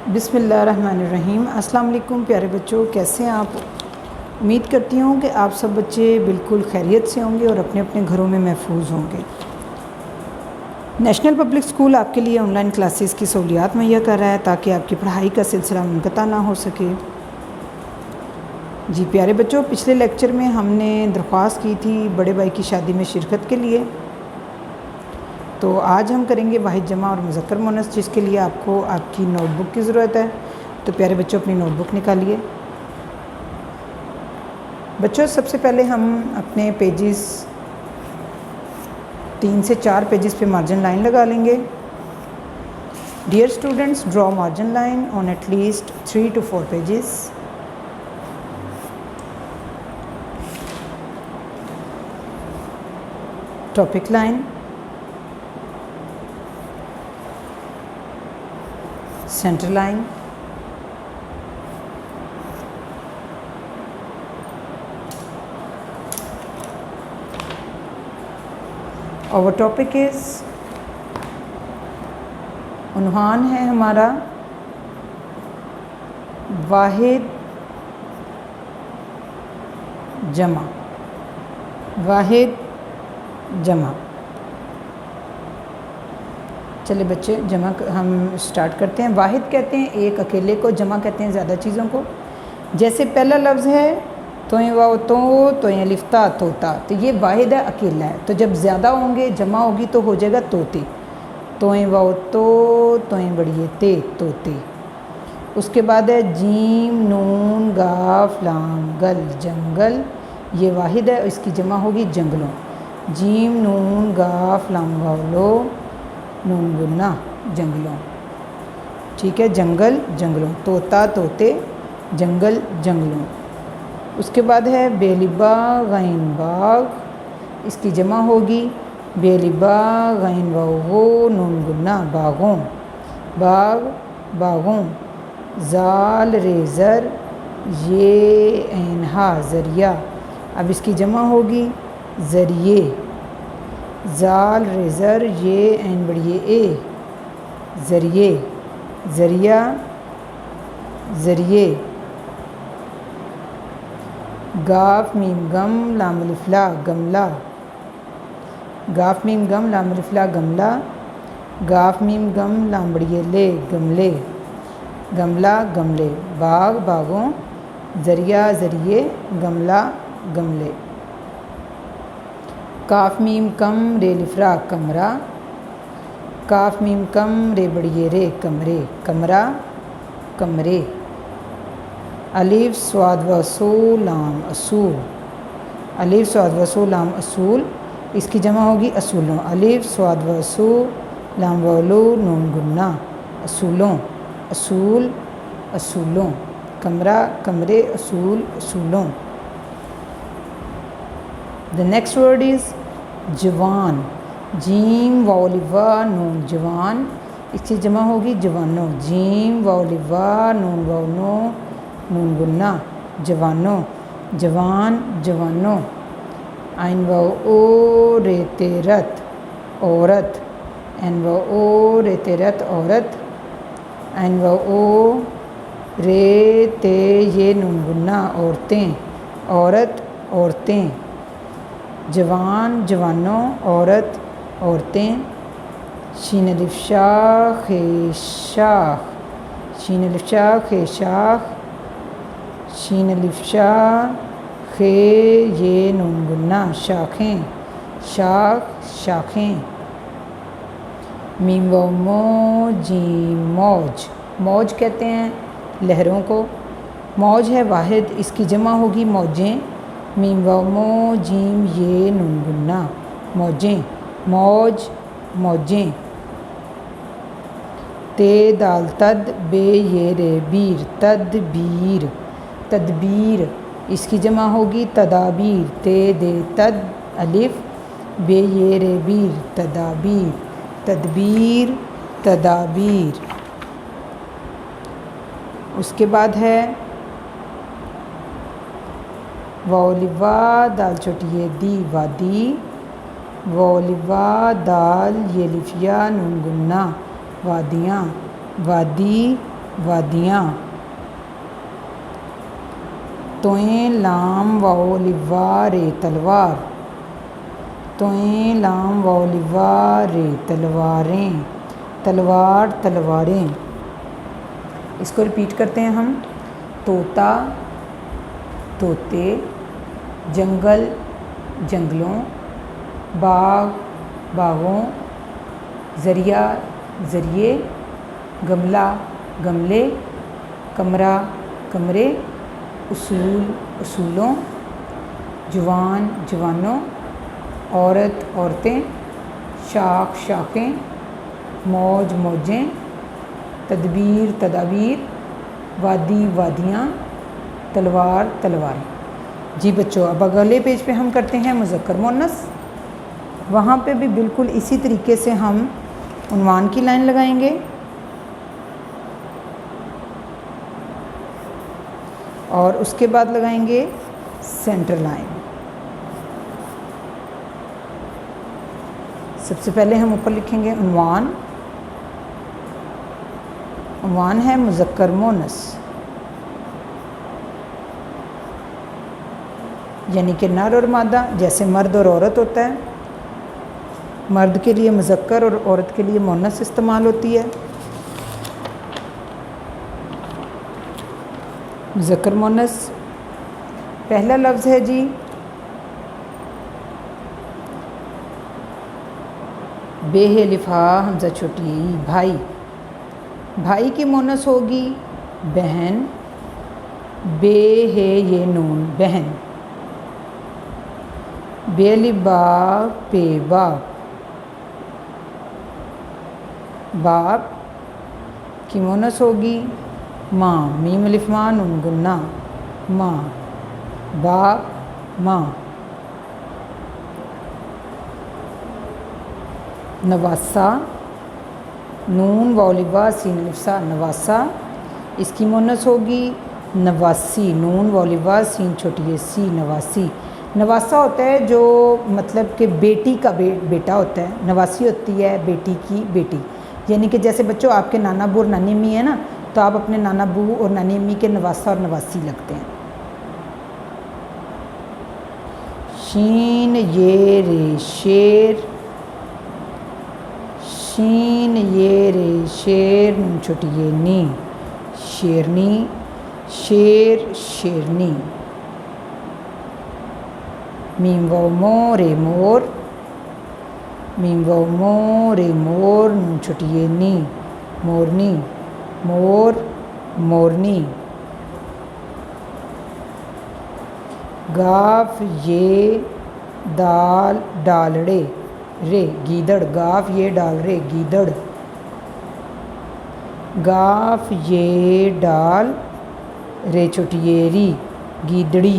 बिस्मिल्लाहिर्रहमानिर्रहीम। अस्सलाम वालेकुम प्यारे बच्चों, कैसे हैं आप। उम्मीद करती हूँ कि आप सब बच्चे बिल्कुल खैरियत से होंगे और अपने अपने घरों में महफूज होंगे। नेशनल पब्लिक स्कूल आपके लिए ऑनलाइन क्लासेस की सहूलियात मुहैया कर रहा है ताकि आपकी पढ़ाई का सिलसिला मुनक़ता ना हो सके। जी प्यारे बच्चों, पिछले लेक्चर में हमने दरख्वास्त की थी बड़े भाई की शादी में शिरकत के लिए, तो आज हम करेंगे वाहिद जमा और मुज़क्कर मुअन्नस, जिसके लिए आपको आपकी नोटबुक की ज़रूरत है। तो प्यारे बच्चों अपनी नोटबुक निकालिए। बच्चों सबसे पहले हम अपने पेजेस 3 से 4 पेजेस पे मार्जिन लाइन लगा लेंगे। Dear students, draw margin line on at least 3 to 4 pages. Topic line, center line, our topic is, उन्वान है हमारा वाहिद जमा। वाहिद जमा। चले बच्चे जमा हम स्टार्ट करते हैं। वाहिद कहते हैं एक अकेले को, जमा कहते हैं ज़्यादा चीज़ों को। जैसे पहला लफ्ज़ है तोएं वाओ तो अलिफ्ता तोता, तो ये वाहिद है, अकेला है। तो जब ज़्यादा होंगे जमा होगी तो हो जाएगा तोते। तोएं वाओ तोएं बड़िए ते तोते। उसके बाद है जीम नून गाफ लाम गल जंगल, ये वाहिद है, इसकी जमा होगी जंगलों। जीम नून गाफ लाम वालो नून गुन्ना जंगलों। ठीक है, जंगल जंगलों, तोता तोते, जंगल जंगलों। उसके बाद है बेलिबा गैन बाग, इसकी जमा होगी बेलिबा गैन वागो नून गुन्ना बागों। बाग बागों। जाल रेज़र ये एनहा ज़रिया, अब इसकी जमा होगी ज़रिए। जाल रेज़र ये एन बड़िए ए ज़रिए। ज़रिया ज़रिए। गाफ मीम गम लाम अलिफ़ला गमला। गाफ मीम गम लाम अलिफ़ला गमला। गाफ मीम गम लाम बड़िए ले गमले। गमला गमले। बाग बागों। ज़रिया ज़रिए। गमला गमले। काफ मीम कम रे लिफ्रा कमरा। काफ मीम कम रे बड़िए रे कमरे। कमरा कमरे। अलिफ स्वाद वसूल लाम असूल। अलिफ स्वाद वसूल लाम असूल, इसकी जमा होगी असूलों। अलिफ स्वाद वसूल लाम वलो नून गुन्ना असूलों। असूल असूलों। कमरा कमरे, असूल असूलों। The next word is जवान। जीम वालिवा नून जवान, इसकी जमा होगी जवानों। जीम वालिवा नून वानो नून गुन्ना जवानों। जवान जवानों। आइन व ओ रेते रत औरत। एन व ओ रेते रत औरत। एन व ओ रे ते ये नून गुन्ना औरतें। औरत औरतें। जवान जवानों, औरत औरतें। शीन अलिफ शाख शाख। शीन अलिफ शाख शाख। शीन अलिफ शाख ये नून गुन्ना शाखें। शाख शाखें। मीम व मौज मौज। मौज कहते हैं लहरों को। मौज है वाहिद, इसकी जमा होगी मौजें। मीम व मो जीम ये नून गुन्ना मौजें। मौज मौजें। ते दाल तद बे ये रे बीर तदबीर। तदबीर, इसकी जमा होगी तदाबीर। ते दे तद अलिफ बे ये रे बीर तदाबीर। तदबीर तदाबीर। उसके बाद है वौलिवा दाल छोटी दी वादी। वौलिवा दाल ये लिफिया नून गुन्ना वादियाँ। वादी वादियाँ। तोएं लाम वाओ लिवा रे तलवार। तोएं लाम वाओ लिवा रे तलवारें। तलवार तलवारें। इसको रिपीट करते हैं हम। तोता तोते, जंगल जंगलों, बाग बागों, ज़रिया ज़रिए, गमला गमले, कमरा कमरे, उसूल उसूलों, जवान जवानों, औरत औरतें, शाख शाखें, मौज मौजें, तदबीर तदाबीर, वादी वादियाँ, तलवार तलवारें। जी बच्चों, अब अगले पेज पे हम करते हैं मुज़क्कर मुअन्नस। वहाँ पे भी बिल्कुल इसी तरीके से हम उन्वान की लाइन लगाएंगे और उसके बाद लगाएंगे सेंटर लाइन। सबसे पहले हम ऊपर लिखेंगे उन्वान। उन्वान है मुज़क्कर मुअन्नस, यानी कि नर और मादा, जैसे मर्द और औरत होता है। मर्द के लिए मुज़क्कर और औरत के लिए मुअन्नस इस्तेमाल होती है। मुज़क्कर मुअन्नस, पहला लफ्ज़ है जी बे है लिफा हमज़ा छोटी ई, भाई। भाई की मुअन्नस होगी बहन। बे है ये नून, बहन। बेलिबा पे बाप। बाप की मुअन्नस होगी माँ। मीम अलिफ माँ नून गुन्ना, माँ। बाप माँ। नवासा, नून वालिबा सीन अलिफ सा, नवासा। इसकी मुअन्नस होगी नवासी। नून वालिबा सीन छोटी सी, नवासी। नवासा होता है जो मतलब कि बेटी का बेटा होता है। नवासी होती है बेटी की बेटी, यानी कि जैसे बच्चों आपके नाना बू और नानी अम्मी है ना, तो आप अपने नाना बू और नानी अम्मी के नवासा और नवासी लगते हैं। शीन ये रे शेर। शीन ये रे शेर, नून छोटी ये नी, शेरनी। शेर शेरनी। मीम वाओ मो रे मोर। मीम वाओ मो रे मोर, नून छोटी ये नी, मोरनी। मोर मोरनी। गाफ ये दाल डालड़े रे, गीदड़। गाफ ये डाल रे, गीदड़। गाफ ये डाल रे छोटी ये री, गीदड़ी।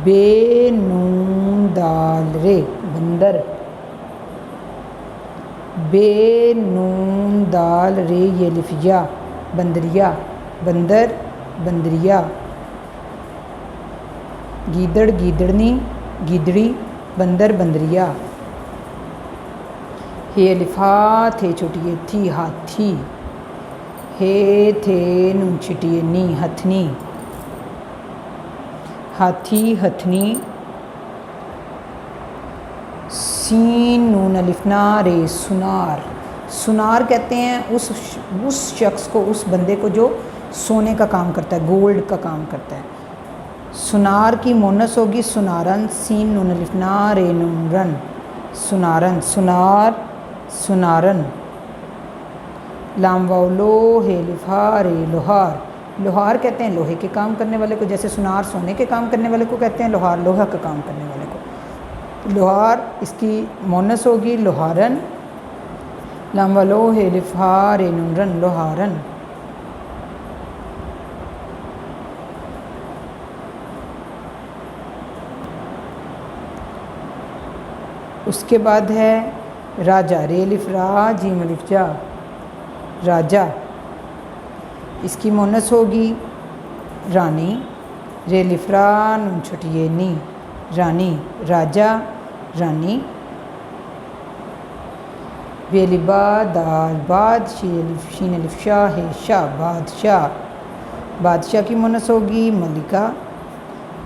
बे नून दाल रे, बंदर। बे नून दाल रे ये लिफिया, बंदरिया। बंदर बंदरिया। गीदड़ गीदड़नी, गीदड़ी। बंदर बंदरिया। हे लिफा थे छोटी थी, हाथी। हे थे नून छिटी नी, हथनी। हाथी हथनी। सीन नून अलिफना रे, सुनार। सुनार कहते हैं उस शख्स को, उस बंदे को जो सोने का काम करता है, गोल्ड का काम करता है। सुनार की मुअन्नस होगी सुनारन। सीन नून अलिफना रे नून रन, सुनारन। सुनार सुनारन। लाम वाओ लो हे लिफा रे, लोहार। लोहार कहते हैं लोहे के काम करने वाले को, जैसे सुनार सोने के काम करने वाले को कहते हैं, लोहार लोहा का काम करने वाले को। लोहार इसकी मुअन्नस होगी लोहारन। लाम वाओ लो हे लिफा रे नून रन, लोहारन। उसके बाद है राजा। रे लिफ रा, जीम अलिफ जा, राजा। इसकी मुअन्नस होगी रानी। रे लिफ रा, नून छोटी ये नी, रानी। राजा रानी, बेलिबा दाल बाद, शीन अलिफ शाह है शाह बादशाह, बादशाह की मुनस होगी मलिका,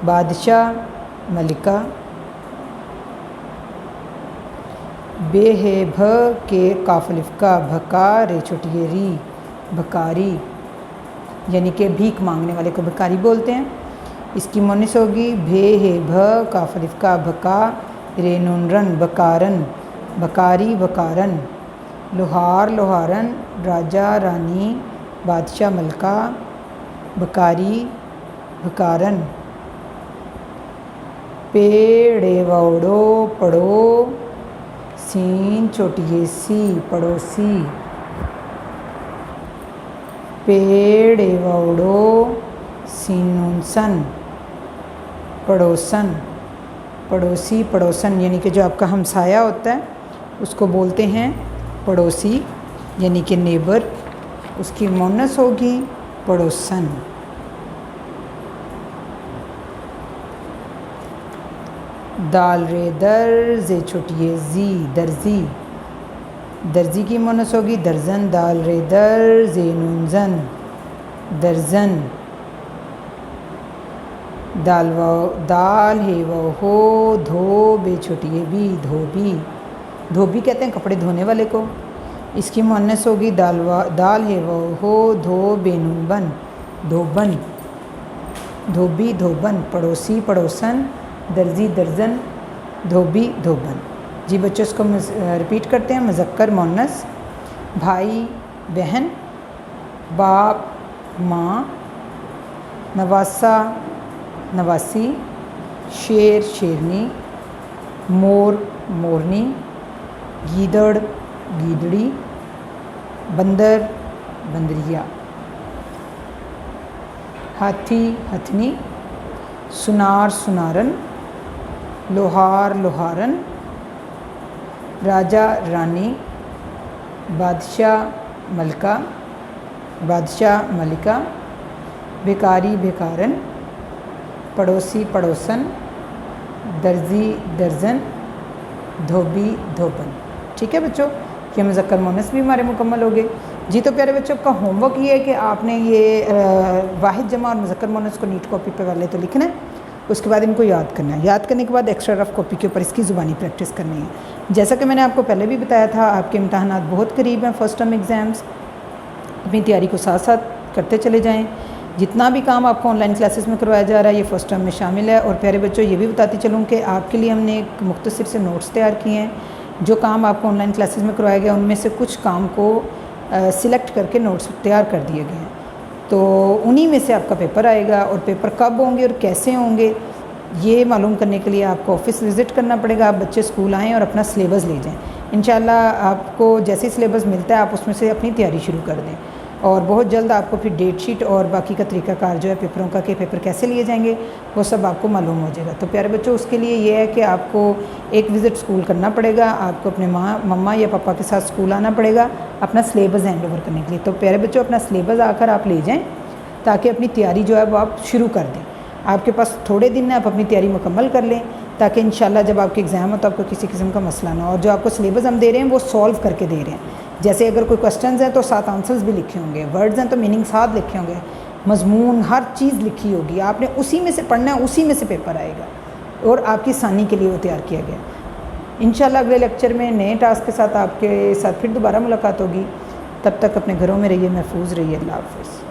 बादशाह मलिका। बे है भ के काफ अलिफ का, भका रे छोटी री, भकारी, यानी कि भीख मांगने वाले को भिखारी बोलते हैं। इसकी मुनस होगी भे है भ काफ अलिफ का, भका रे नून रन, बकारन, बकारी बकारन। लोहार लोहारन, राजा रानी, बादशाह मलका, बकारी बकारन। पेड़े वोड़ो पड़ो, सीन छोटी सी, पड़ोसी, पेड़े वोड़ो सीन सन, पड़ोसन, पड़ोसी पड़ोसन, यानी कि जो आपका हमसाया होता है उसको बोलते हैं पड़ोसी, यानी कि नेबर। उसकी मुन्नस होगी पड़ोसन। दाल रे दर जे छोटी जी, दर्जी, दर्जी की मुनस होगी दर्जन, दाल रे दर जे नून जन, दर्जन। दाल है वो हो धो बे छोटी बी, धोबी, धोबी कहते हैं कपड़े धोने वाले को। इसकी मुन्नस होगी दाल है वो हो धो बे नून बन, धोबन, धोबी धोबन। पड़ोसी पड़ोसन, दर्जी दर्जन, धोबी धोबन। जी बच्चों इसको रिपीट करते हैं। मुज़क्कर मुन्नस, भाई बहन, बाप माँ, नवासा नवासी, शेर शेरनी, मोर मोरनी, गीदड़ गीदड़ी, बंदर बंदरिया, हाथी हथनी, सुनार सुनारन, लोहार लोहारन, राजा रानी, बादशाह मलका, बादशाह मलिका, भिकारी भिकारन, पड़ोसी पड़ोसन, दर्जी दर्जन, धोबी धोबन। ठीक है बच्चों, ये मुज़क्कर मुन्नस भी हमारे मुकम्मल हो गए। जी तो प्यारे बच्चों का होमवर्क ये है कि आपने ये वाहिद जमा और मुज़क्कर मुन्नस को नीट कॉपी पे पहले तो लिखना है, उसके बाद इनको याद करना है। याद करने के बाद एक्स्ट्रा रफ कॉपी के ऊपर इसकी ज़ुबानी प्रैक्टिस करनी है। जैसा कि मैंने आपको पहले भी बताया था, आपके इम्तहानात बहुत करीब हैं, फर्स्ट टर्म एग्ज़ाम्स। अपनी तैयारी को साथ साथ करते चले जाएँ। जितना भी काम आपको ऑनलाइन क्लासेस में करवाया जा रहा है ये फ़र्स्ट टर्म में शामिल है। और प्यारे बच्चों ये भी बताती चलूँ कि आपके लिए हमने एक मुख्तसर से नोट्स तैयार किए हैं। जो काम आपको ऑनलाइन क्लासेस में करवाया गया उनमें से कुछ काम को सिलेक्ट करके नोट्स तैयार कर दिए गए हैं, तो उन्हीं में से आपका पेपर आएगा। और पेपर कब होंगे और कैसे होंगे ये मालूम करने के लिए आपको ऑफिस विज़िट करना पड़ेगा। आप बच्चे स्कूल आएँ और अपना सिलेबस ले जाएँ। इंशाल्लाह आपको जैसे सिलेबस मिलता है आप उसमें से अपनी तैयारी शुरू कर दें। और बहुत जल्द आपको फिर डेट शीट और बाकी का तरीक़ाकार जो है पेपरों का, कि पेपर कैसे लिए जाएंगे वो सब आपको मालूम हो जाएगा। तो प्यारे बच्चों उसके लिए ये है कि आपको एक विज़िट स्कूल करना पड़ेगा। आपको अपने मम्मा या पापा के साथ स्कूल आना पड़ेगा अपना सिलेबस हैंड ओवर करने के लिए। तो प्यारे बच्चों अपना सिलेबस आकर आप ले जाएँ ताकि अपनी तैयारी जो है वो आप शुरू कर दें। आपके पास थोड़े दिन में आप अपनी तैयारी मुकम्मल कर लें ताकि इंशाल्लाह जब आपके एग्ज़ाम हो तो आपको किसी किस्म का मसला ना हो। और जो आपको सिलेबस हम दे रहे हैं वो सॉल्व करके दे रहे हैं। जैसे अगर कोई क्वेश्चंस हैं तो 7 आंसर्स भी लिखे होंगे, वर्ड्स हैं तो मीनिंग 7 लिखे होंगे, मजमून हर चीज़ लिखी होगी। आपने उसी में से पढ़ना है, उसी में से पेपर आएगा और आपकी आसानी के लिए वो तैयार किया गया। इंशाल्लाह अगले लेक्चर में नए टास्क के साथ आपके साथ फिर दोबारा मुलाकात होगी। तब तक अपने घरों में रहिए, महफूज रहिए। अल्लाह हाफ़िज़।